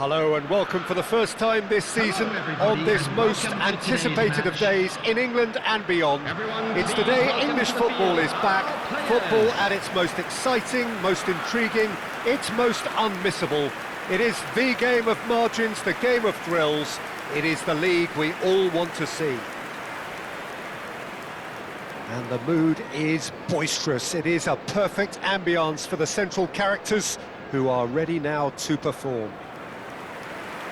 Hello and welcome for the first time this season on this most anticipated of days in England and beyond. It's the day English football is back, football at its most exciting, most intriguing, its most unmissable. It is the game of margins, the game of thrills. It is the league we all want to see. And the mood is boisterous. It is a perfect ambience for the central characters who are ready now to perform.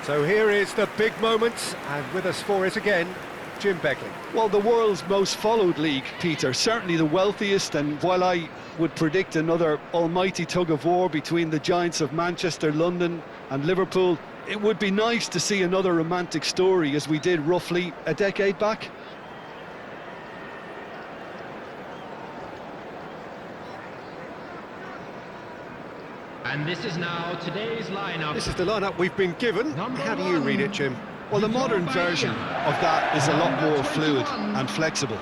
So here is the big moment, and with us for it again, Jim Begley. Well, the world's most followed league, Peter, certainly the wealthiest, and while I would predict another almighty tug-of-war between the giants of Manchester, London and Liverpool, it would be nice to see another romantic story as we did roughly a decade back. And this is now today's lineup. This is the lineup we've been given. How do you read it, Jim? Well, the modern version of that is a lot more fluid and flexible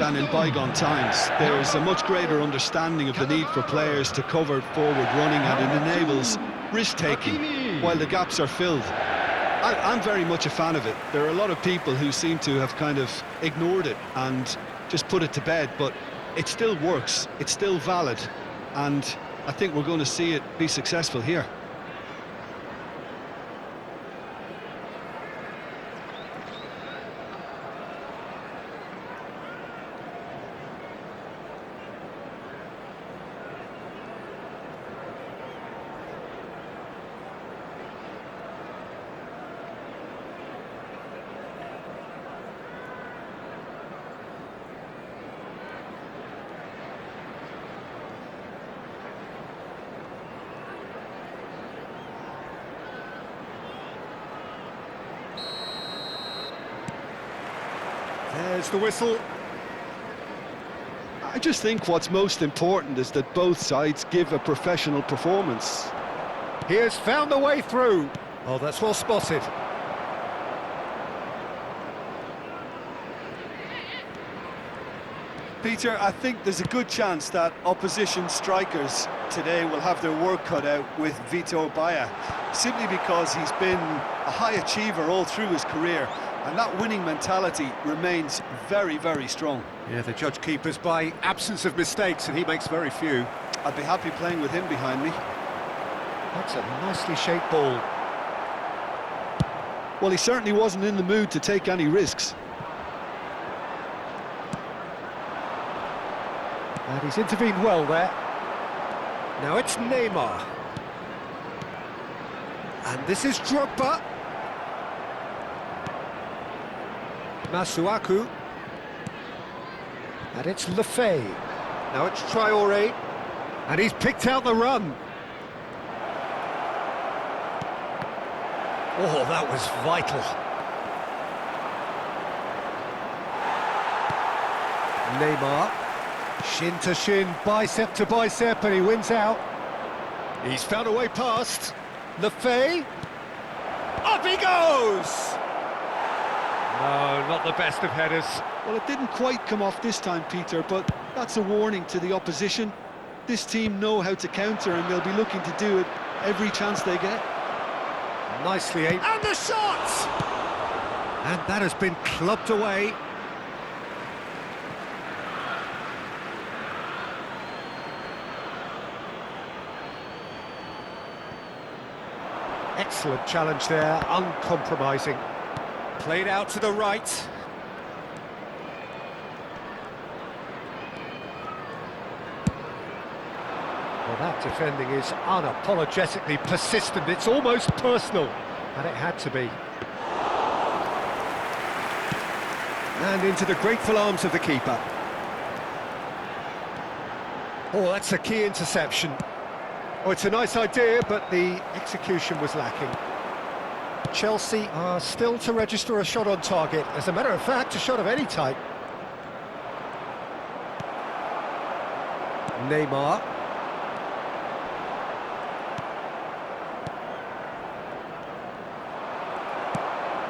than in bygone times. There's a much greater understanding of the need for players to cover forward running, and it enables risk-taking while the gaps are filled. I'm very much a fan of it. There are a lot of people who seem to have kind of ignored it and just put it to bed, but it still works, it's still valid, and I think we're going to see it be successful here. There's the whistle. I just think what's most important is that both sides give a professional performance. He has found the way through. Oh, that's well spotted. Peter, I think there's a good chance that opposition strikers today will have their work cut out with Vito Baia, simply because he's been a high achiever all through his career, and that winning mentality remains very, very strong. Yeah, the judge keepers by absence of mistakes, and he makes very few. I'd be happy playing with him behind me. That's a nicely shaped ball. Well, he certainly wasn't in the mood to take any risks. And he's intervened well there. Now it's Neymar. And this is Drogba. Masuaku. And it's Lefebvre. Now it's Traoré. And he's picked out the run. Oh, that was vital. Neymar. Shin to shin, bicep to bicep, and he wins out. He's found a way past. Lefebvre. Up he goes! No, not the best of headers. Well, it didn't quite come off this time, Peter, but that's a warning to the opposition. This team know how to counter, and they'll be looking to do it every chance they get. Nicely aimed. And the shot! And that has been clubbed away. Excellent challenge there, uncompromising. Played out to the right. Well, that defending is unapologetically persistent. It's almost personal, and it had to be. And into the grateful arms of the keeper. Oh, that's a key interception. Oh, it's a nice idea, but the execution was lacking. Chelsea are still to register a shot on target. As a matter of fact, a shot of any type. Neymar.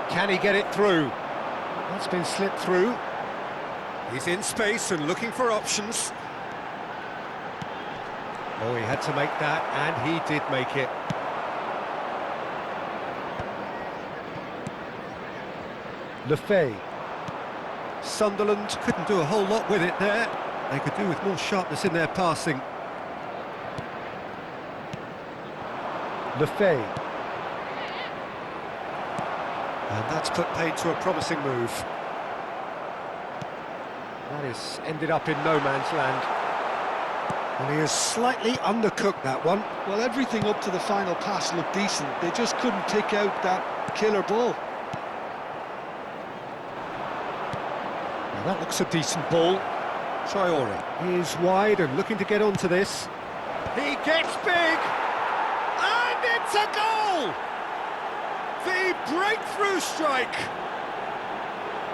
Can he get it through? That's been slipped through. He's in space and looking for options. Oh, he had to make that, and he did make it. Lefebvre. Sunderland couldn't do a whole lot with it there. They could do with more sharpness in their passing. Lefebvre. And that's put paid to a promising move. That has ended up in no man's land. And he has slightly undercooked that one. Well, everything up to the final pass looked decent. They just couldn't pick out that killer ball. Now that looks a decent ball. Traore is wide and looking to get onto this. He gets big! And it's a goal! The breakthrough strike!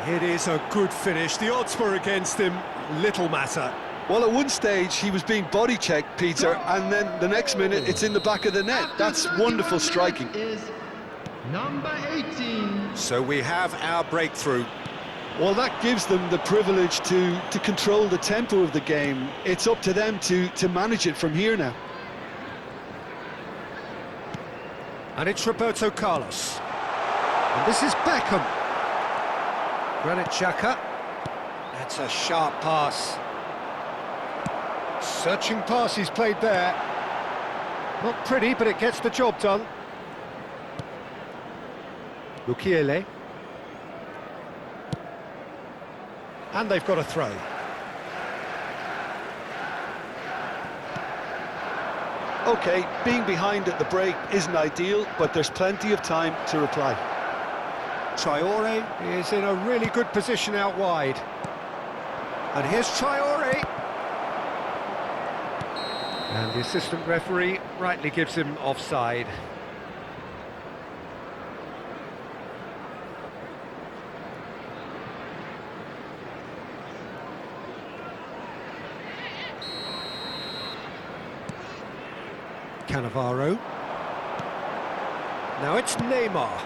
It is a good finish. The odds were against him. Little matter. Well, at one stage he was being body checked, Peter, and then the next minute it's in the back of the net. That's wonderful striking. Is number 18. So we have our breakthrough. Well, that gives them the privilege to control the tempo of the game. It's up to them to manage it from here now. And it's Roberto Carlos. And this is Beckham. Granit Xhaka. That's a sharp pass. Searching pass he's played there. Not pretty, but it gets the job done. Mukiele. And they've got a throw. OK, being behind at the break isn't ideal, but there's plenty of time to reply. Traore is in a really good position out wide. And here's Traore. And the assistant referee rightly gives him offside. Cannavaro. Now it's Neymar.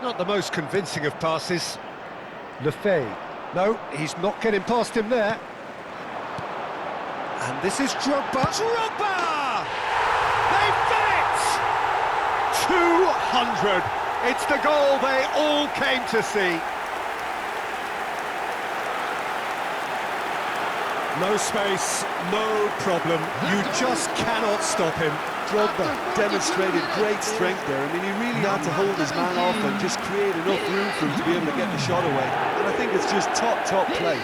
Not the most convincing of passes. Lefebvre. No, he's not getting past him there. And this is Drogba. Drogba! They've done it! 200! It's the goal they all came to see. No space, no problem. You just cannot stop him. Drogba demonstrated great strength there. I mean, he really had to hold his man off and just create enough room for him to be able to get the shot away. And I think it's just top play.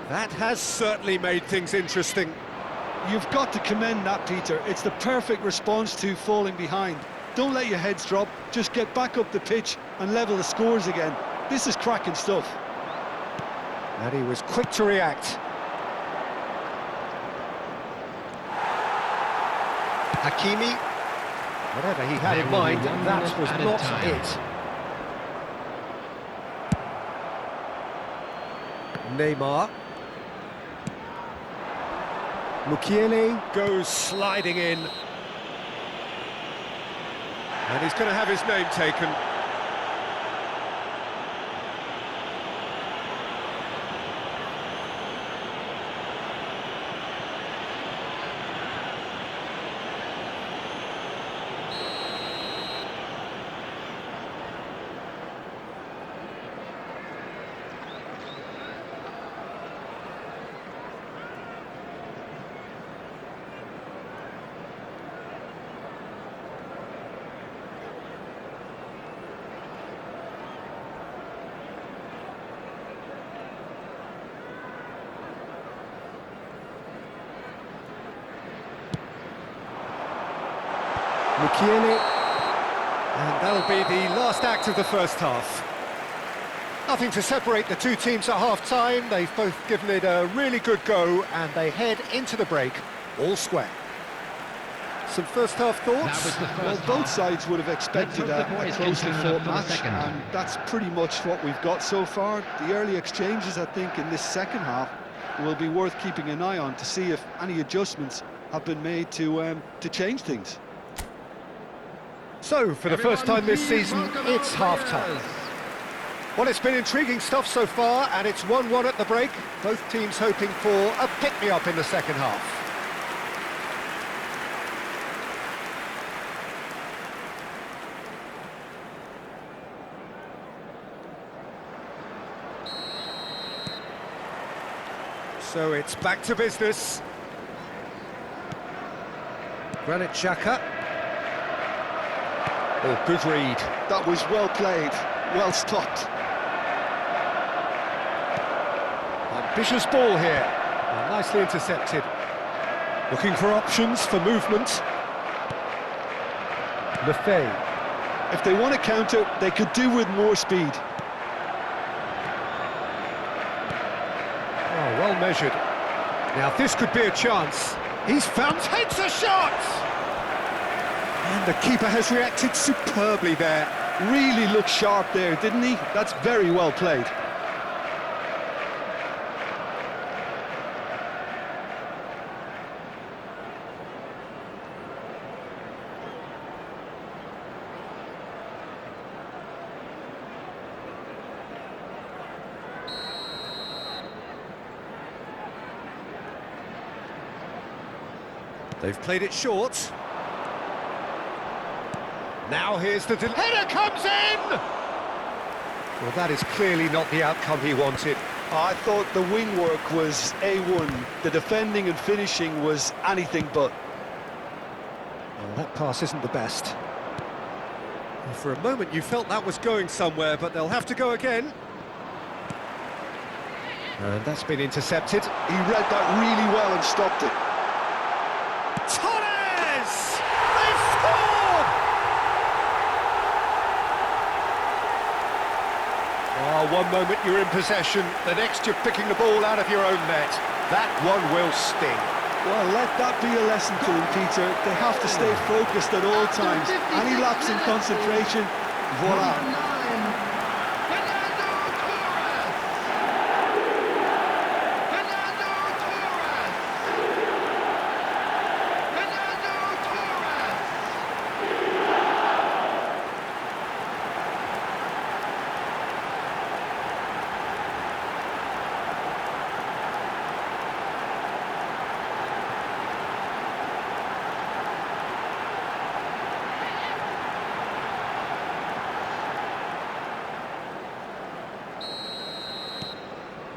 That has certainly made things interesting. You've got to commend that, Peter. It's the perfect response to falling behind. Don't let your heads drop, just get back up the pitch and level the scores again. This is cracking stuff. And he was quick to react. Hakimi, whatever he had in mind, that was not it. Neymar. Mukiele goes sliding in. And he's going to have his name taken. Mukiele, and that'll be the last act of the first half. Nothing to separate the two teams at half-time. They've both given it a really good go, and they head into the break all square. Some first-half thoughts? Well, both sides would have expected a closely fought match, and that's pretty much what we've got so far. The early exchanges, I think, in this second half will be worth keeping an eye on to see if any adjustments have been made to change things. So, for the first time this season, it's half-time. Well, it's been intriguing stuff so far, and it's 1-1 at the break. Both teams hoping for a pick-me-up in the second half. So it's back to business. Granit Xhaka. Oh, good read. That was well played, well stopped. Ambitious ball here. Well, nicely intercepted. Looking for options for movement. Lefebvre. If they want to counter, they could do with more speed. Oh, well measured. Now this could be a chance. He's found, hits a shot! And the keeper has reacted superbly there. Really looked sharp there, didn't he? That's very well played. They've played it short. Now here's the header comes in! Well, that is clearly not the outcome he wanted. I thought the wing work was A1. The defending and finishing was anything but. Well, that pass isn't the best. Well, for a moment you felt that was going somewhere, but they'll have to go again. And that's been intercepted. He read that really well and stopped it. Torres! They've scored! Oh, one moment you're in possession, the next you're picking the ball out of your own net. That one will sting. Well, let that be a lesson to them, Peter. They have to stay focused at all times. Any lapse in concentration, voila.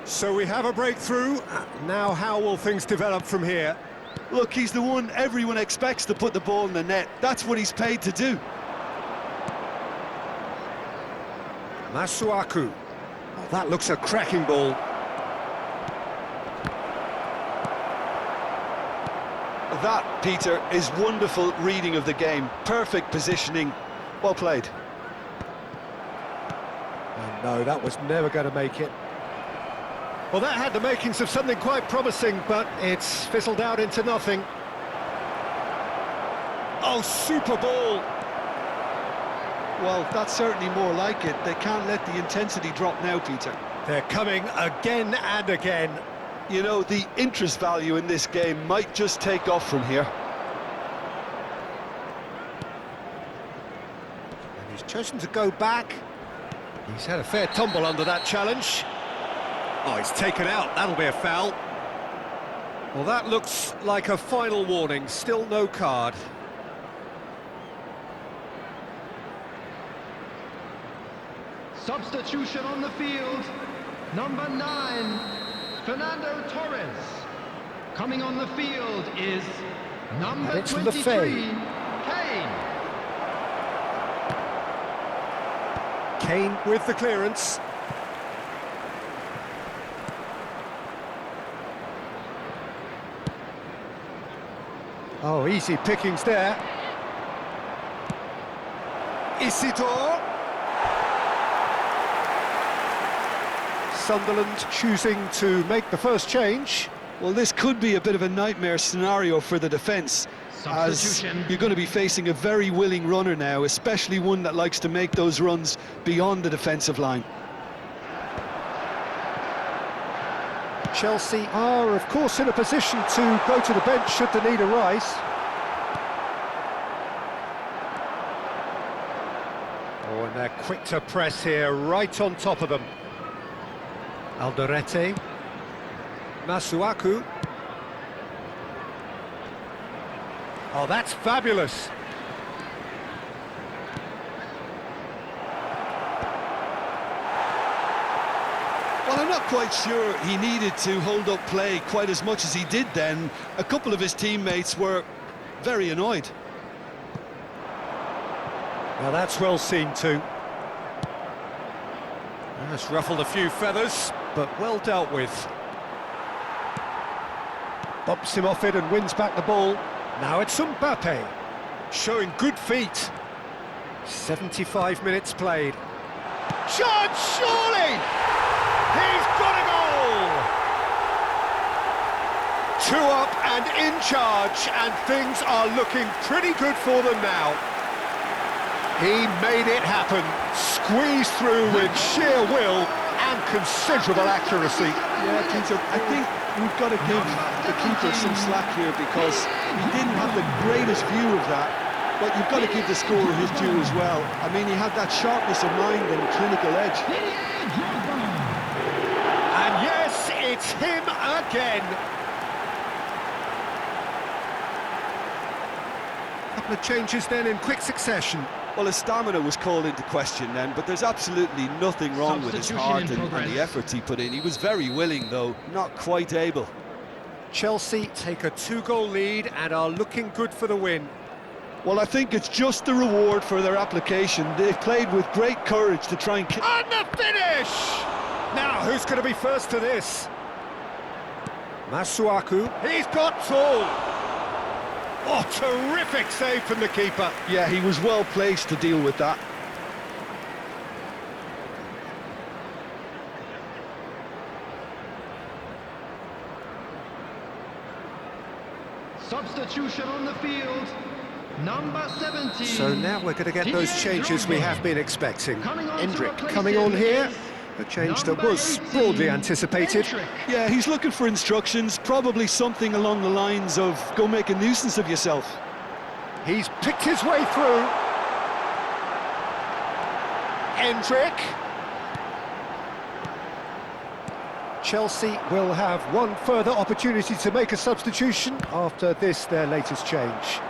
So we have a breakthrough. Now how will things develop from here? Look, he's the one everyone expects to put the ball in the net. That's what he's paid to do. Masuaku. Oh, that looks a cracking ball. That, Peter, is wonderful reading of the game. Perfect positioning. Well played. Oh, no, that was never going to make it. Well, that had the makings of something quite promising, but it's fizzled out into nothing. Oh, super ball! Well, that's certainly more like it. They can't let the intensity drop now, Peter. They're coming again and again. You know, the interest value in this game might just take off from here. And he's chosen to go back. He's had a fair tumble under that challenge. Oh, he's taken out. That'll be a foul. Well, that looks like a final warning. Still no card. Substitution on the field. Number 9, Fernando Torres. Coming on the field is number 23, Kane. Kane with the clearance. Oh, easy pickings there. Isidore. Sunderland choosing to make the first change. Well, this could be a bit of a nightmare scenario for the defence, as you're going to be facing a very willing runner now, especially one that likes to make those runs beyond the defensive line. Chelsea are, of course, in a position to go to the bench should the need arise. Oh, and they're quick to press here, right on top of them. Alderete. Masuaku. Oh, that's fabulous. Well, I'm not quite sure he needed to hold up play quite as much as he did then. A couple of his teammates were very annoyed. Now that's well seen too. That's ruffled a few feathers, but well dealt with. Bumps him off it and wins back the ball. Now it's Mbappe, showing good feet. 75 minutes played. Shot, surely! He's got a goal! 2 up and in charge, and things are looking pretty good for them now. He made it happen, squeezed through with sheer will and considerable accuracy. Yeah, Peter, I think we've got to give the keeper some slack here because he didn't have the greatest view of that, but you've got to give the scorer his due as well. I mean, he had that sharpness of mind and clinical edge. And yes, it's him again. Couple of changes then in quick succession. Well, his stamina was called into question then, but there's absolutely nothing wrong with his heart and the efforts he put in. He was very willing, though, not quite able. Chelsea take a 2-goal lead and are looking good for the win. Well, I think it's just the reward for their application. They've played with great courage to try and... And the finish! Now, who's going to be first to this? Masuaku. He's got tall. Oh, terrific save from the keeper. Yeah, he was well placed to deal with that. Substitution on the field, number 17. So now we're going to get those changes we have been expecting. Endrick coming on here, a change that was broadly anticipated. Yeah, he's looking for instructions, probably something along the lines of go make a nuisance of yourself. He's picked his way through. Endrick. Chelsea will have one further opportunity to make a substitution after this, their latest change.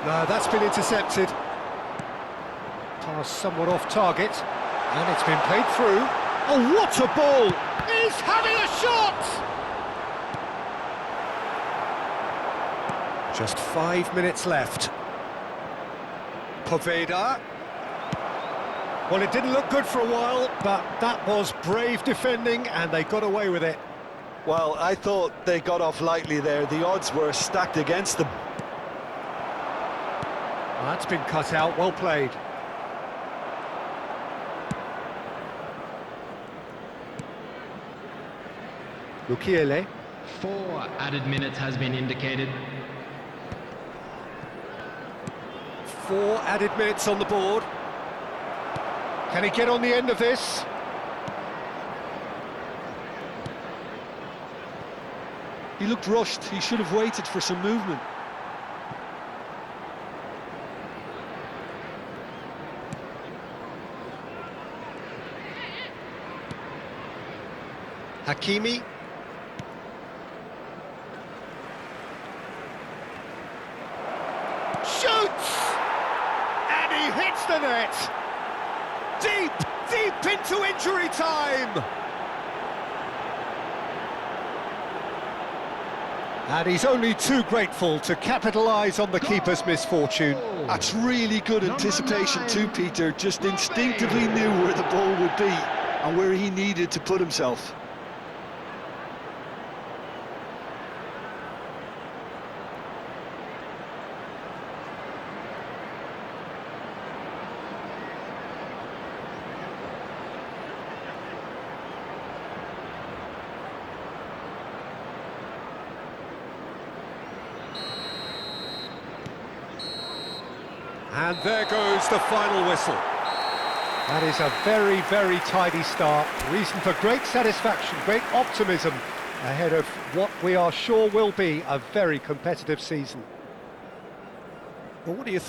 No, that's been intercepted. Pass somewhat off target, and it's been played through. Oh, what a ball! He's having a shot! Just 5 minutes left. Poveda. Well, it didn't look good for a while, but that was brave defending, and they got away with it. Well, I thought they got off lightly there. The odds were stacked against them. Well, that's been cut out, well played. Lukiele. 4 added minutes has been indicated. 4 added minutes on the board. Can he get on the end of this? He looked rushed. He should have waited for some movement. Hakimi. Shoots! And he hits the net! Deep, deep into injury time! And he's only too grateful to capitalise on the keeper's misfortune. That's really good anticipation too, Peter. Just instinctively knew where the ball would be and where he needed to put himself. And there goes the final whistle. That is a very, very tidy start. Reason for great satisfaction, great optimism ahead of what we are sure will be a very competitive season. Well, what do you think?